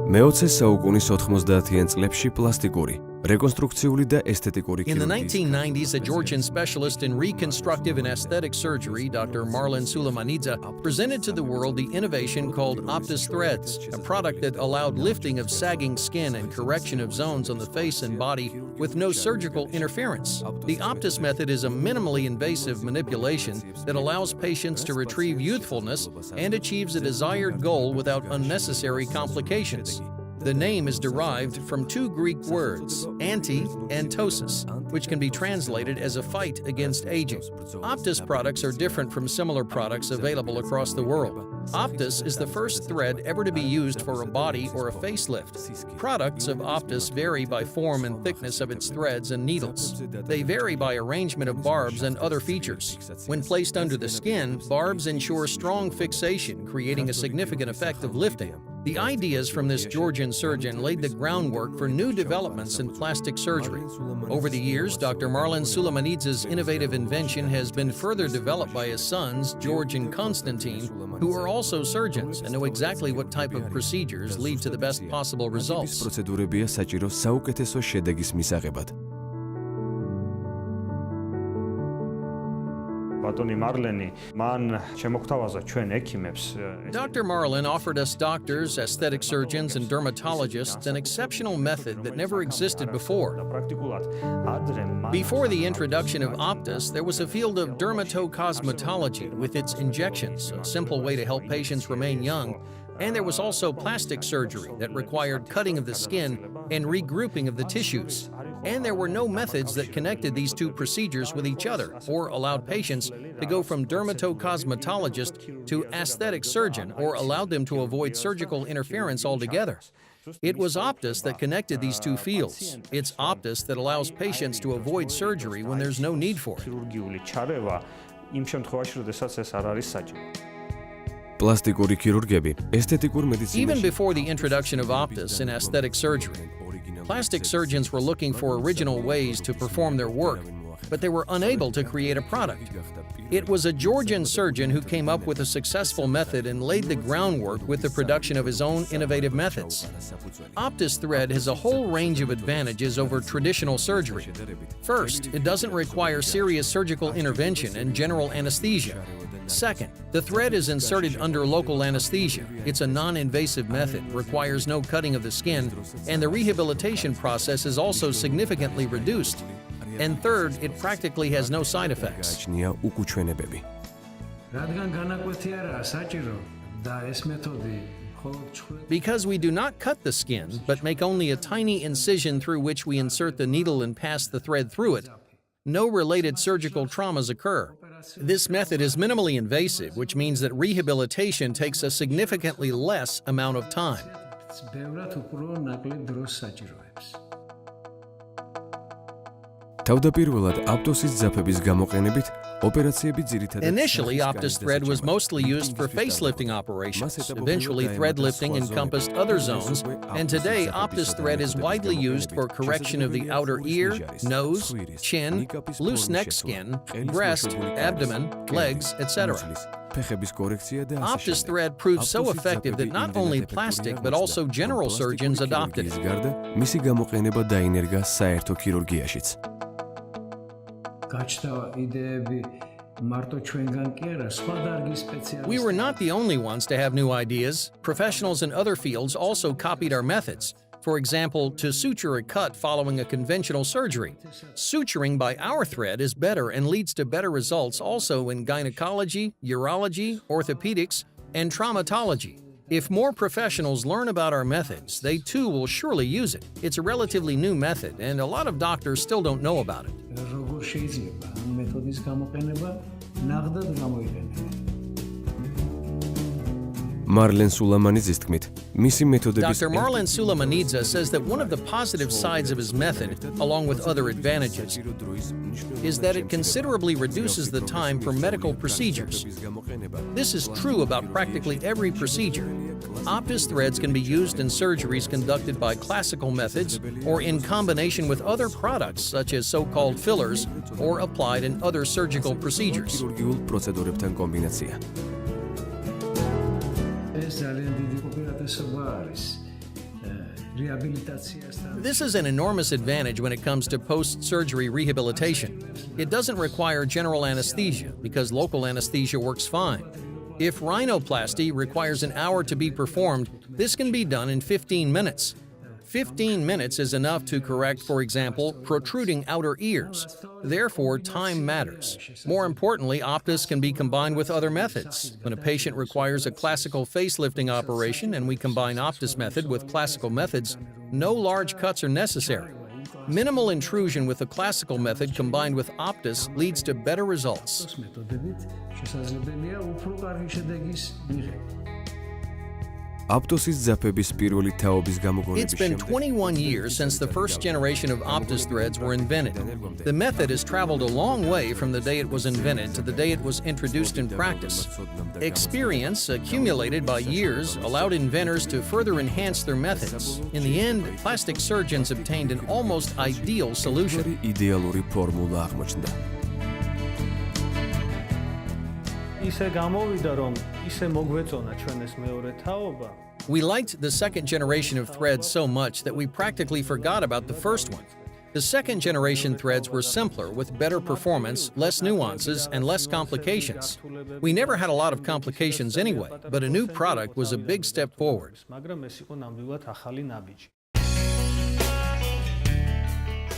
მე-20 საუკუნის 90-იან წლებში პლასტიკური, rekonstrukcიული და ესთეტიკური In the ქირურგიის 1990s, a Georgian specialist in reconstructive and aesthetic surgery, Dr. Marlon Sulamanidze, presented to the world the innovation called Aptos Threads, a product that allowed lifting of sagging skin and correction of zones on the face and body with no surgical interference. The Aptos method is a minimally invasive manipulation that allows patients to retrieve youthfulness and achieves a desired goal without unnecessary complications. The name is derived from two Greek words, anti and ptosis, which can be translated as a fight against aging. Aptos products are different from similar products available across the world. Aptos is the first thread ever to be used for a body or a facelift. Products of Aptos vary by form and thickness of its threads and needles. They vary by arrangement of barbs and other features. When placed under the skin, barbs ensure strong fixation, creating a significant effect of lifting. The ideas from this Georgian surgeon laid the groundwork for new developments in plastic surgery. Over the years, Dr. Marlon Sulamanidze's innovative invention has been further developed by his sons, George and Constantine, who are also surgeons and know exactly what type of procedures lead to the best possible results. პროცედურებია საჭირო საუკეთესო შედეგის მისაღებად. Dr. Marlon offered us doctors, aesthetic surgeons, and dermatologists an exceptional method that never existed before. Before the introduction of Aptos, there was a field of dermatocosmetology with its injections, a simple way to help patients remain young, and there was also plastic surgery that required cutting of the skin and regrouping of the tissues. And there were no methods that connected these two procedures with each other or allowed patients to go from dermatocosmetologist to aesthetic surgeon or allowed them to avoid surgical interference altogether. It was Aptos that connected these two fields. It's Aptos that allows patients to avoid surgery when there's no need for it. პლასტიკური ქირურგები, ესთეტიკურ მედიცინაში Even before the introduction of Aptos in aesthetic surgery, plastic surgeons were looking for original ways to perform their work, but they were unable to create a product. It was a Georgian surgeon who came up with a successful method and laid the groundwork with the production of his own innovative methods. Aptos thread has a whole range of advantages over traditional surgery. First, it doesn't require serious surgical intervention and general anesthesia. Second, the thread is inserted under local anesthesia. It's a non-invasive method, requires no cutting of the skin, and the rehabilitation process is also significantly reduced. And third, it practically has no side effects. გააჩნია უკუჩვენებები. Because we do not cut the skin, but make only a tiny incision through which we insert the needle and pass the thread through it, no related surgical traumas occur. This method is minimally invasive, which means that rehabilitation takes a significantly less amount of time. თავდაპირველად Aptos-ის ძაფების გამოყენებით ოპერაციები ძირითადად Initially, Aptos thread was mostly used for facelifting operations. Eventually, thread lifting encompassed other zones, and today, Aptos thread is widely used for correction of the outer ear, nose, chin, loose neck skin, breast, abdomen, legs, etc. ფეხების კორექცია და Aptos thread proved so effective that not only plastic but also general surgeons adopted it. გარდა მისი გამოყენება დაინერგა საერთო ქირურგიაშიც. We were not the only ones to have new ideas. Professionals in other fields also copied our methods. For example, to suture a cut following a conventional surgery. Suturing by our thread is better and leads to better results also in gynecology, urology, orthopedics, and traumatology. If more professionals learn about our methods, they too will surely use it. It's a relatively new method, and a lot of doctors still don't know about it. Marlon Sulamanidze's თქმით, მისი მეთოდების Dr. Marlon Sulamanidze says that one of the positive sides of his method, along with other advantages, is that it considerably reduces the time for medical procedures. This is true about practically every procedure. Aptos threads can be used in surgeries conducted by classical methods or in combination with other products such as so-called fillers or applied in other surgical procedures. ქირურგიულ პროცედურებთან კომბინაცია. ეს ძალიან დიდი უპირატესობა არის This is an enormous advantage when it comes to post-surgery rehabilitation. It doesn't require general anesthesia because local anesthesia works fine. If rhinoplasty requires an hour to be performed, this can be done in 15 minutes. 15 minutes is enough to correct, for example, protruding outer ears. Therefore, time matters. More importantly, Aptos can be combined with other methods. When a patient requires a classical facelifting operation and we combine Aptos method with classical methods, no large cuts are necessary. Minimal intrusion with the classical method combined with Aptos leads to better results. It's been 21 years since the first generation of Aptos threads were invented. The method has traveled a long way from the day it was invented to the day it was introduced in practice. Experience accumulated by years allowed inventors to further enhance their methods. In the end, plastic surgeons obtained an almost ideal solution. We liked the second generation of threads so much that we practically forgot about the first one. The second generation threads were simpler with better performance, less nuances, and less complications. We never had a lot of complications anyway, but a new product was a big step forward.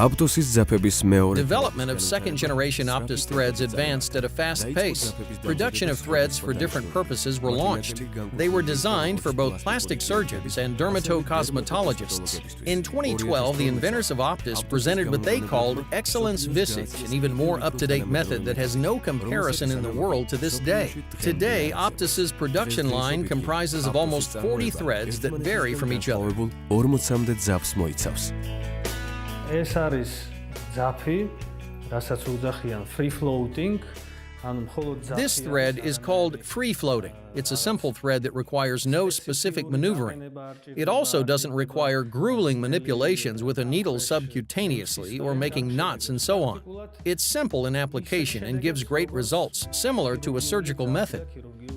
Development of second-generation Aptos threads advanced at a fast pace. Production of threads for different purposes were launched. They were designed for both plastic surgeons and dermatocosmetologists. In 2012, the inventors of Aptos presented what they called Excellence Visage, an even more up-to-date method that has no comparison in the world to this day. Today, Aptos's production line comprises of almost 40 threads that vary from each other. ეს არის ძაფი, რასაც უძახიან free floating. This thread is called free floating. It's a simple thread that requires no specific maneuvering. It also doesn't require grueling manipulations with a needle subcutaneously or making knots and so on. It's simple in application and gives great results, similar to a surgical method.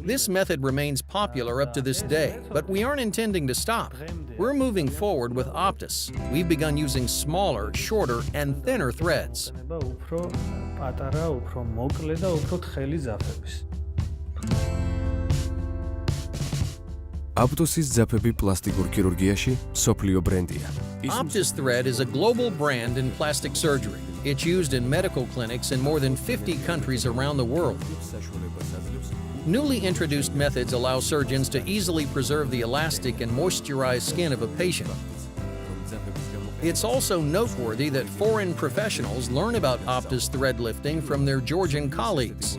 This method remains popular up to this day, but we aren't intending to stop. We're moving forward with Aptos. We've begun using smaller, shorter, and thinner threads. Aptos thread is a global brand in plastic surgery. It's used in medical clinics in more than 50 countries around the world. Newly introduced methods allow surgeons to easily preserve the elastic and moisturized skin of a patient. It's also noteworthy that foreign professionals learn about Aptos thread lifting from their Georgian colleagues.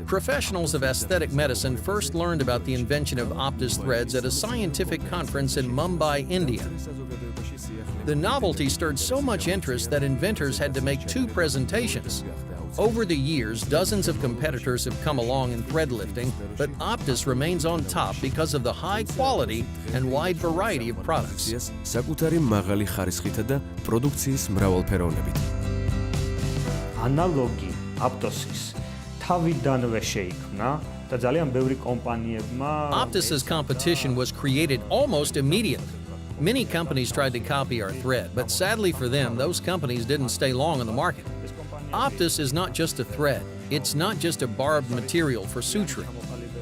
Professionals of aesthetic medicine first learned about the invention of Aptos threads at a scientific conference in Mumbai, India. The novelty stirred so much interest that inventors had to make 2 presentations. Over the years, dozens of competitors have come along in thread lifting, but Aptos remains on top because of the high quality and wide variety of products. Analogi Aptosis თავიდანვე შეიქმნა და ძალიან ბევრი კომპანიებმა Aptos's competition was created almost immediately. Many companies tried to copy our thread, but sadly for them, those companies didn't stay long on the market. Aptos is not just a thread. It's not just a barbed material for suturing.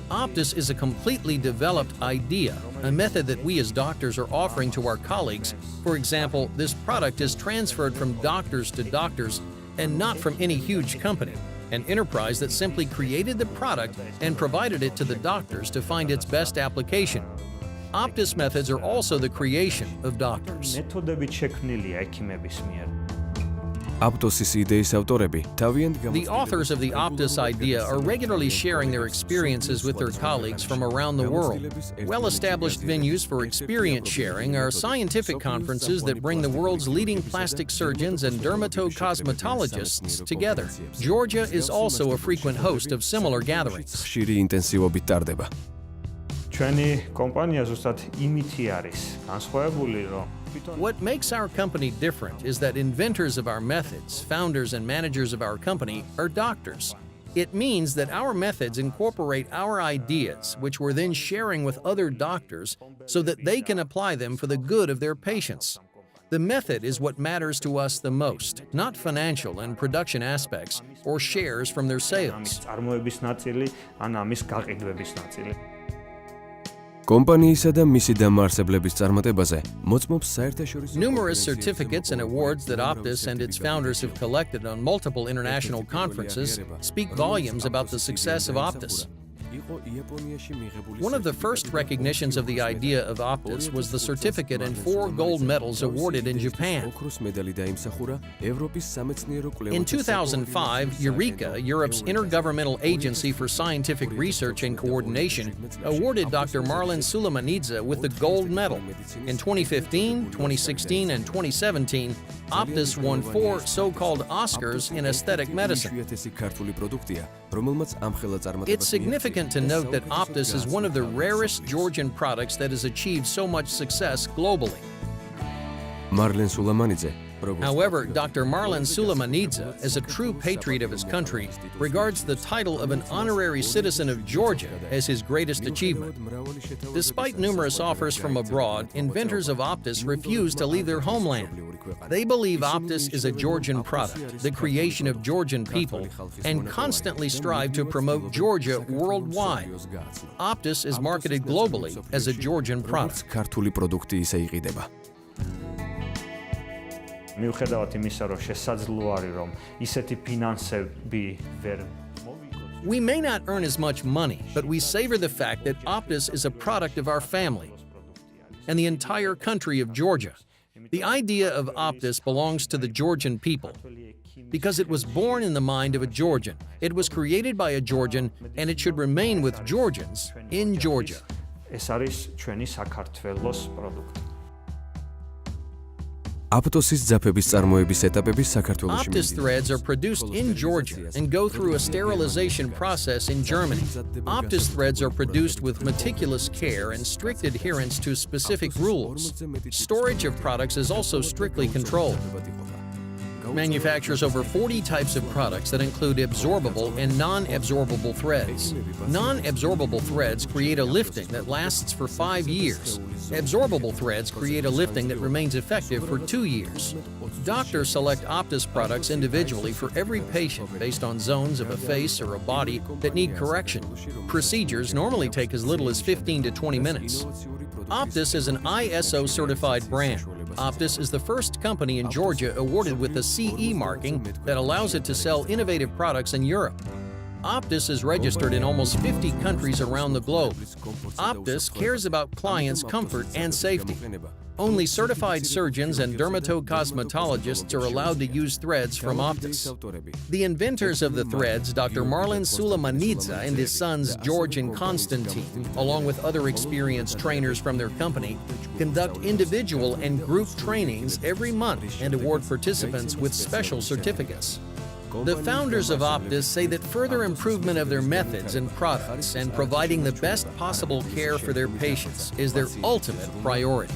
Aptos is a completely developed idea, a method that we as doctors are offering to our colleagues. For example, this product is transferred from doctors to doctors and not from any huge company, an enterprise that simply created the product and provided it to the doctors to find its best application. Aptos methods are also the creation of doctors. მეთოდებით შექმნილია ექიმების მიერ. The authors of the Aptos idea are regularly sharing their experiences with their colleagues from around the world. Well-established venues for experience sharing are scientific conferences that bring the world's leading plastic surgeons and dermatocosmetologists together. Georgia is also a frequent host of similar gatherings. ჩვენი კომპანია ზუსტად იმითი არის განსხვავებული, რომ What makes our company different is that inventors of our methods, founders and managers of our company, are doctors. It means that our methods incorporate our ideas, which we're then sharing with other doctors so that they can apply them for the good of their patients. The method is what matters to us the most, not financial and production aspects or shares from their sales. წარმოების ნაწილი, ან ამის გაყიდვების ნაწილი. კომპანიისა და მისი დამაარსებლების წარმატებაზე მოწმობს საერთაშორისო Numerous certificates and awards that Aptos and its founders have collected on multiple international conferences speak volumes about the success of Aptos. One of the first recognitions of the idea of Aptos was the certificate and 4 gold medals awarded in Japan. In 2005, Eureka, Europe's intergovernmental agency for scientific research and coordination, awarded Dr. Marlon Sulamanidze with the gold medal. In 2015, 2016, and 2017, Aptos won 4 so-called Oscars in aesthetic medicine. It's significant to note that Aptos is one of the rarest Georgian products that has achieved so much success globally. However, Dr. Marlon Sulamanidze, as a true patriot of his country, regards the title of an honorary citizen of Georgia as his greatest achievement. Despite numerous offers from abroad, inventors of Aptos refuse to leave their homeland. They believe Aptos is a Georgian product, the creation of Georgian people, and constantly strive to promote Georgia worldwide. Aptos is marketed globally as a Georgian product. მიუხედავად იმისა, რომ შესაძლოა არის, რომ ისეთი ფინანსები ვერ We may not earn as much money, but we savor the fact that Aptos is a product of our family and the entire country of Georgia. The idea of Aptos belongs to the Georgian people because it was born in the mind of a Georgian. It was created by a Georgian, and it should remain with Georgians in Georgia. ეს არის ჩვენი საქართველოს პროდუქტი. Aptos-ის ძაფების წარმოების ეტაპები საქართველოში Aptos threads are produced in Georgia and go through a sterilization process in Germany. Aptos threads are produced with meticulous care and strict adherence to specific rules. Storage of products is also strictly controlled. Manufactures over 40 types of products that include absorbable and non-absorbable threads. Non-absorbable threads create a lifting that lasts for 5 years. Absorbable threads create a lifting that remains effective for 2 years. Doctors select Aptos products individually for every patient based on zones of a face or a body that need correction. Procedures normally take as little as 15 to 20 minutes. Aptos is an ISO-certified brand. Aptos is the first company in Georgia awarded with the CE marking that allows it to sell innovative products in Europe. Aptos is registered in almost 50 countries around the globe. Aptos cares about clients' comfort and safety. Only certified surgeons and dermatocosmetologists are allowed to use threads from Aptos. The inventors of the threads, Dr. Marlon Sulamanidze and his sons George and Konstantin, along with other experienced trainers from their company, conduct individual and group trainings every month and award participants with special certificates. The founders of Aptos say that further improvement of their methods and products and providing the best possible care for their patients is their ultimate priority.